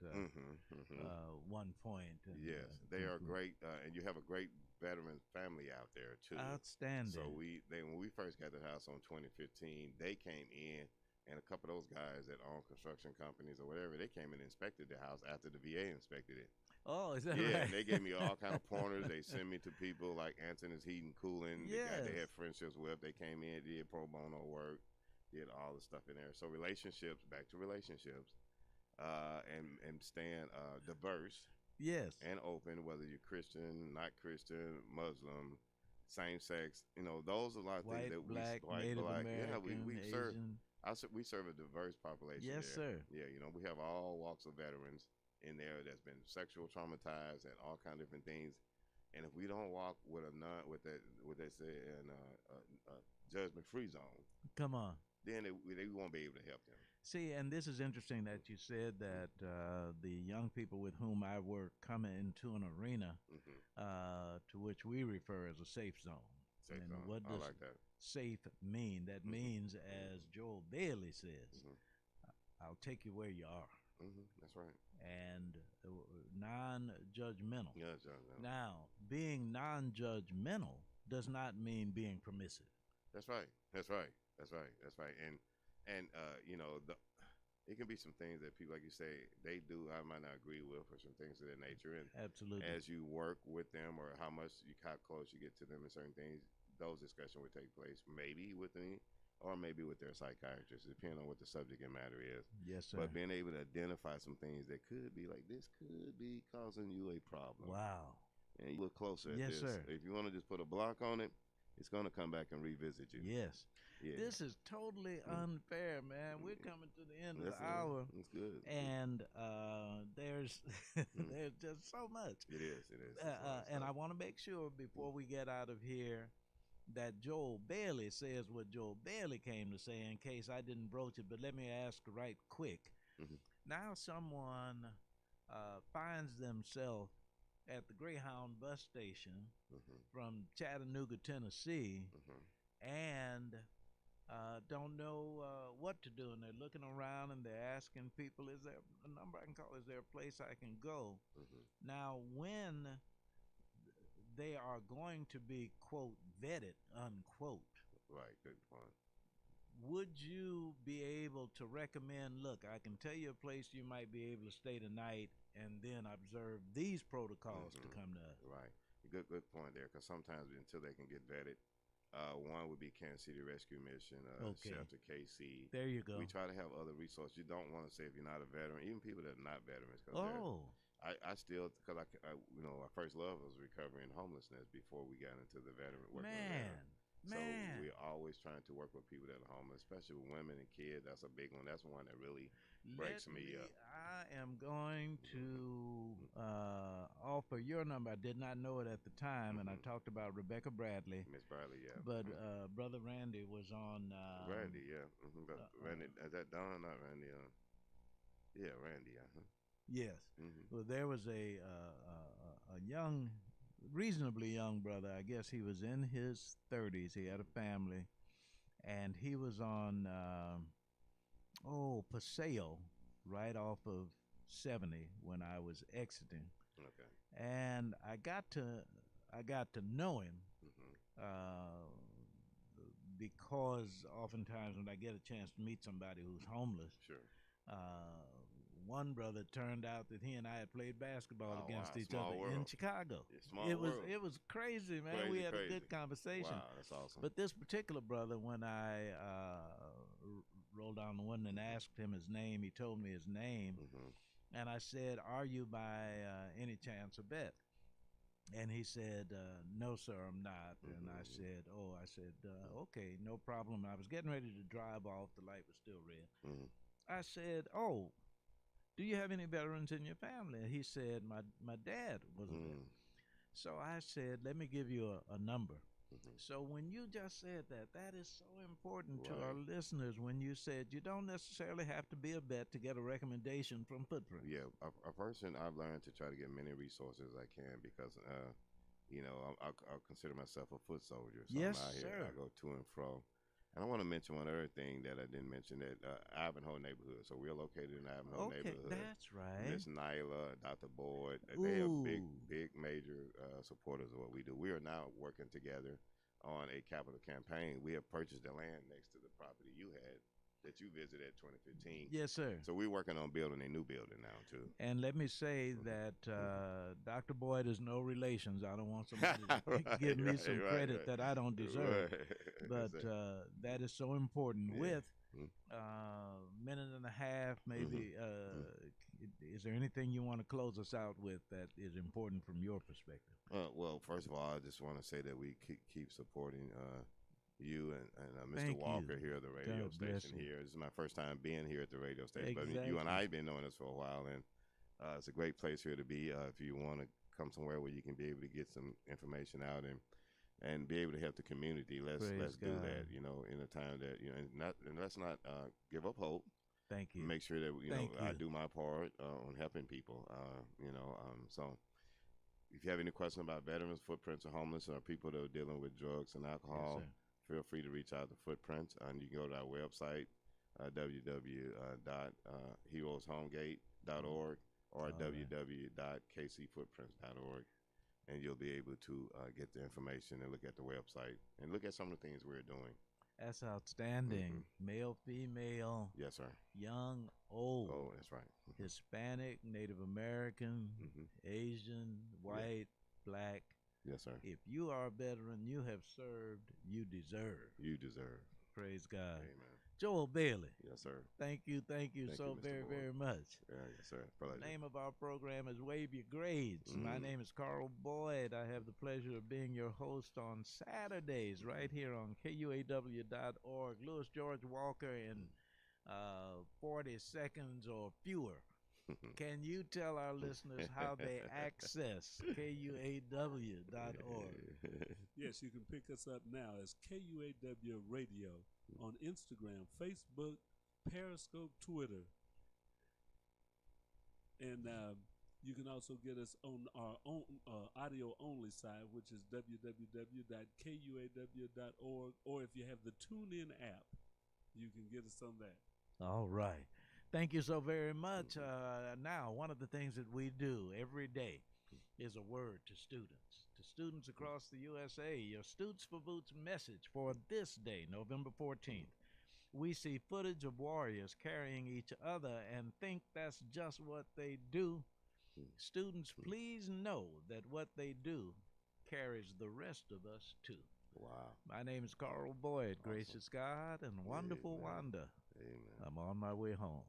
one point. And, yes, they are great, and you have a great veteran family out there too. Outstanding. So when we first got the house on 2015, they came in, and a couple of those guys that own construction companies or whatever, they came in and inspected the house after the VA inspected it. Oh, is that right? right? And they gave me all kind of pointers. They sent me to people like Anthony's Heating Cooling. The guy they had friendships with. They came in, did pro bono work, did all the stuff in there. So relationships, back to relationships, and staying diverse. Yes. And open, whether you're Christian, not Christian, Muslim, same sex. Those are a lot of things that black, white, Native black. American, we Asian. We serve a diverse population. Yes, there. sir. Yeah, we have all walks of veterans in there that's been sexual traumatized and all kind of different things. And if we don't walk with what they say in judgment free zone, come on, then they won't be able to help them. See, and this is interesting that you said that the young people with whom I work come into an arena to which we refer as a safe zone. Safe and zone. what does I like that. Safe mean? That means, as Joel Bailey says, I'll take you where you are. That's right. And non-judgmental. Yeah, judgmental. Now, being non-judgmental does not mean being permissive. That's right. And it can be some things that people, like you say, they do I might not agree with, or some things of that nature. And absolutely, as you work with them, or how close you get to them in certain things, those discussions would take place maybe with me, or maybe with their psychiatrist, depending on what the subject matter is. Yes, sir. But being able to identify some things that could be like, this could be causing you a problem. Wow. And you look closer at yes, this. Sir. If you want to just put a block on it, it's going to come back and revisit you. Yes. Yeah. This is totally unfair, man. We're coming to the end of the hour. That's good. And there's there's just so much. It is. And I want to make sure before we get out of here that Joel Bailey says what Joel Bailey came to say, in case I didn't broach it. But let me ask right quick. Now someone finds themselves at the Greyhound bus station from Chattanooga, Tennessee, and don't know what to do, and they're looking around and they're asking people, is there a number I can call? Is there a place I can go? Now, when they are going to be, quote, vetted, unquote, Right. Good point. Would you be able to recommend, look, I can tell you a place you might be able to stay tonight and then observe these protocols to come to us? Right. Good point there, because sometimes until they can get vetted, one would be Kansas City Rescue Mission, Okay. Shelter KC. There you go. We try to have other resources. You don't want to say if you're not a veteran, even people that are not veterans. Oh. I still, because our first love was recovering homelessness before we got into the veteran work. So we're always trying to work with people that are homeless, especially with women and kids. That's a big one. That's one that really breaks me up. I am going to offer your number. I did not know it at the time, and I talked about Rebecca Bradley. Miss Bradley, yeah. But Brother Randy was on. Randy, yeah. But Randy, is that Don? Not Randy. Yeah, Randy. Yes. Well, there was a young, reasonably young brother. I guess he was in his 30s. He had a family, and he was on Paseo, right off of 70 when I was exiting. Okay. And I got to know him because oftentimes when I get a chance to meet somebody who's homeless, sure. One brother turned out that he and I had played basketball against each Small other world. in Chicago. It was crazy, man. We had a good conversation. Wow, that's awesome. But this particular brother, when I rolled down the window and asked him his name, he told me his name, and I said, "Are you by any chance a vet?" And he said, "No, sir, I'm not." And I said, "Okay, no problem." I was getting ready to drive off. The light was still red. I said, "Oh, do you have any veterans in your family?" And he said, my dad was a vet. So I said, "Let me give you a number." So when you just said that is so important to our listeners. When you said you don't necessarily have to be a vet to get a recommendation from Footprint. Yeah, a person, I've learned to try to get many resources I can, because I'll consider myself a foot soldier. So Yes, I'm out here, sir. I go to and fro. And I want to mention one other thing that I didn't mention, that Ivanhoe neighborhood. So we're located in Ivanhoe neighborhood. That's right. Miss Nyla, Dr. Boyd, they are big major supporters of what we do. We are now working together on a capital campaign. We have purchased the land next to the property you had that you visited at 2015. Yes, sir. So we're working on building a new building now too. And let me say that Dr. Boyd is no relations. I don't want somebody to give me some credit that I don't deserve. But that is so important. With a minute and a half, maybe, is there anything you want to close us out with that is important from your perspective? Well, first of all, I just want to say that we keep supporting you and Mr. Thank Walker you. here at the radio God bless station you. here. This is my first time being here at the radio station. Exactly. But you and I have been knowing us for a while, and it's a great place here to be. If you want to come somewhere where you can be able to get some information out and be able to help the community, let's do that. You know, in a time that and let's not give up hope. Thank you. Make sure that I do my part on helping people. So if you have any questions about veterans, footprints, or homeless, or people that are dealing with drugs and alcohol, feel free to reach out to Footprints. And you can go to our website, www.heroeshomegate.org or www.kcfootprints.org, and you'll be able to get the information and look at the website and look at some of the things we're doing. That's outstanding. Male, female. Yes, sir. Young, old. Oh, that's right. Hispanic, Native American, Asian, white, black. Yes, sir. If you are a veteran, you have served, you deserve. You deserve. Praise God. Amen. Joel Bailey. Yes, sir. Thank you so very, very much. Yeah, yes, sir. Pleasure. The name of our program is Wave Your Grades. My name is Carl Boyd. I have the pleasure of being your host on Saturdays right here on KUAW.org. Louis George Walker in 40 seconds or fewer. Can you tell our listeners how they access KUAW.org? Yes, you can pick us up now as KUAW Radio on Instagram, Facebook, Periscope, Twitter. And you can also get us on our own audio-only site, which is www.kuaw.org. Or if you have the TuneIn app, you can get us on that. All right. Thank you so very much. Now, one of the things that we do every day is a word to students, to to students across the USA, your Stoots for Boots message for this day, November 14th. We see footage of warriors carrying each other and think that's just what they do. Students, please know that what they do carries the rest of us too. Wow. My name is Carl Boyd, gracious God and wonderful Amen. Wanda. Amen. I'm on my way home.